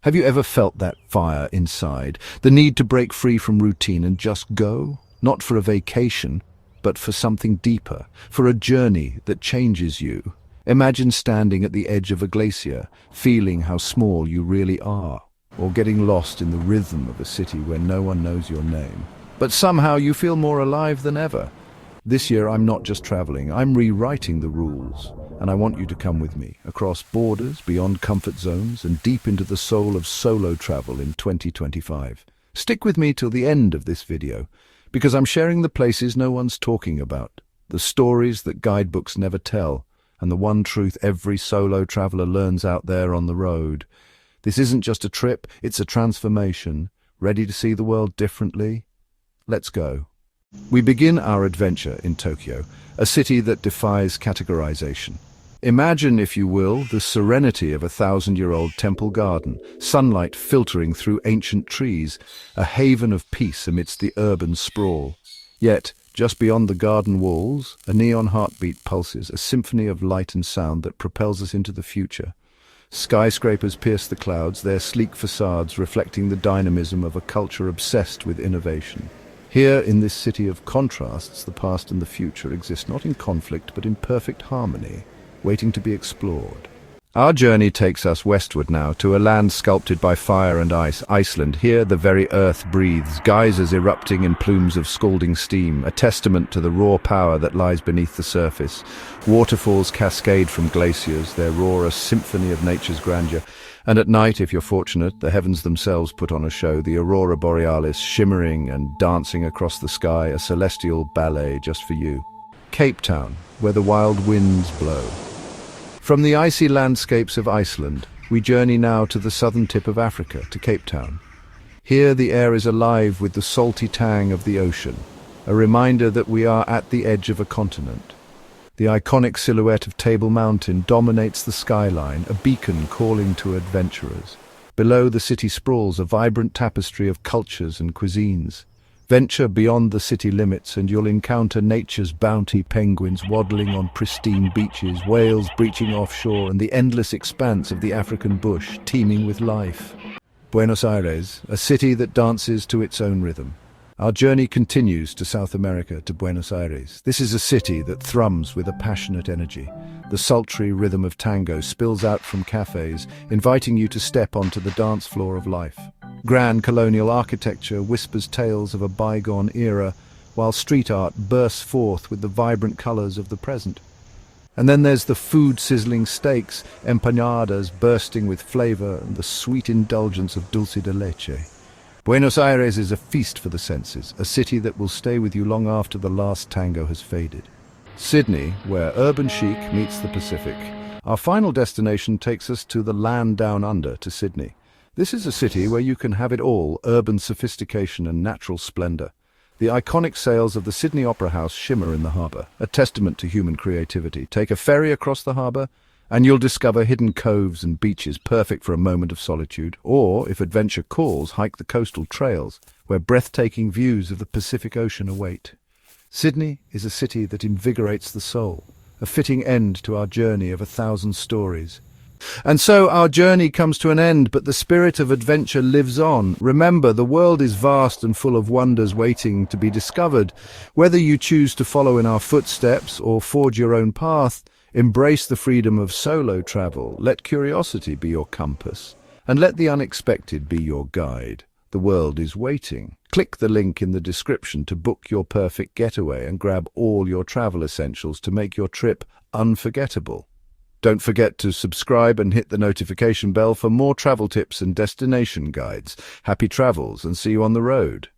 Have you ever felt that fire inside, the need to break free from routine and just go? Not for a vacation, but for something deeper, for a journey that changes you. Imagine standing at the edge of a glacier, feeling how small you really are, or getting lost in the rhythm of a city where no one knows your name. But somehow you feel more alive than ever. This year I'm not just traveling, I'm rewriting the rules. And I want you to come with me, across borders, beyond comfort zones, and deep into the soul of solo travel in 2025. Stick with me till the end of this video, because I'm sharing the places no one's talking about, the stories that guidebooks never tell, and the one truth every solo traveler learns out there on the road. This isn't just a trip, it's a transformation. Ready to see the world differently? Let's go. We begin our adventure in Tokyo, a city that defies categorization. Imagine, if you will, the serenity of a thousand-year-old temple garden, sunlight filtering through ancient trees, a haven of peace amidst the urban sprawl. Yet, just beyond the garden walls, a neon heartbeat pulses, a symphony of light and sound that propels us into the future. Skyscrapers pierce the clouds, their sleek facades reflecting the dynamism of a culture obsessed with innovation. Here, in this city of contrasts, the past and the future exist not in conflict but in perfect harmony, waiting to be explored. Our journey takes us westward now to a land sculpted by fire and ice, Iceland. Here the very earth breathes, geysers erupting in plumes of scalding steam, a testament to the raw power that lies beneath the surface. Waterfalls cascade from glaciers, their roar a symphony of nature's grandeur. And at night, if you're fortunate, the heavens themselves put on a show, the aurora borealis shimmering and dancing across the sky, a celestial ballet just for you. Cape Town, where the wild winds blow. From the icy landscapes of Iceland, we journey now to the southern tip of Africa, to Cape Town. Here the air is alive with the salty tang of the ocean, a reminder that we are at the edge of a continent. The iconic silhouette of Table Mountain dominates the skyline, a beacon calling to adventurers. Below, the city sprawls, a vibrant tapestry of cultures and cuisines. Venture beyond the city limits and you'll encounter nature's bounty, penguins waddling on pristine beaches, whales breaching offshore, and the endless expanse of the African bush teeming with life. Buenos Aires, a city that dances to its own rhythm. Our journey continues to South America, to Buenos Aires. This is a city that thrums with a passionate energy. The sultry rhythm of tango spills out from cafes, inviting you to step onto the dance floor of life. Grand colonial architecture whispers tales of a bygone era, while street art bursts forth with the vibrant colors of the present. And then there's the food-sizzling steaks, empanadas bursting with flavor, and the sweet indulgence of dulce de leche. Buenos Aires is a feast for the senses, a city that will stay with you long after the last tango has faded. Sydney, where urban chic meets the Pacific. Our final destination takes us to the land down under, to Sydney. This is a city where you can have it all, urban sophistication and natural splendor. The iconic sails of the Sydney Opera House shimmer in the harbour, a testament to human creativity. Take a ferry across the harbour, and you'll discover hidden coves and beaches perfect for a moment of solitude. Or, if adventure calls, hike the coastal trails, where breathtaking views of the Pacific Ocean await. Sydney is a city that invigorates the soul, a fitting end to our journey of 1,000 stories. And so our journey comes to an end, but the spirit of adventure lives on. Remember, the world is vast and full of wonders waiting to be discovered. Whether you choose to follow in our footsteps or forge your own path, embrace the freedom of solo travel. Let curiosity be your compass, and let the unexpected be your guide. The world is waiting. Click the link in the description to book your perfect getaway and grab all your travel essentials to make your trip unforgettable. Don't forget to subscribe and hit the notification bell for more travel tips and destination guides. Happy travels, and see you on the road.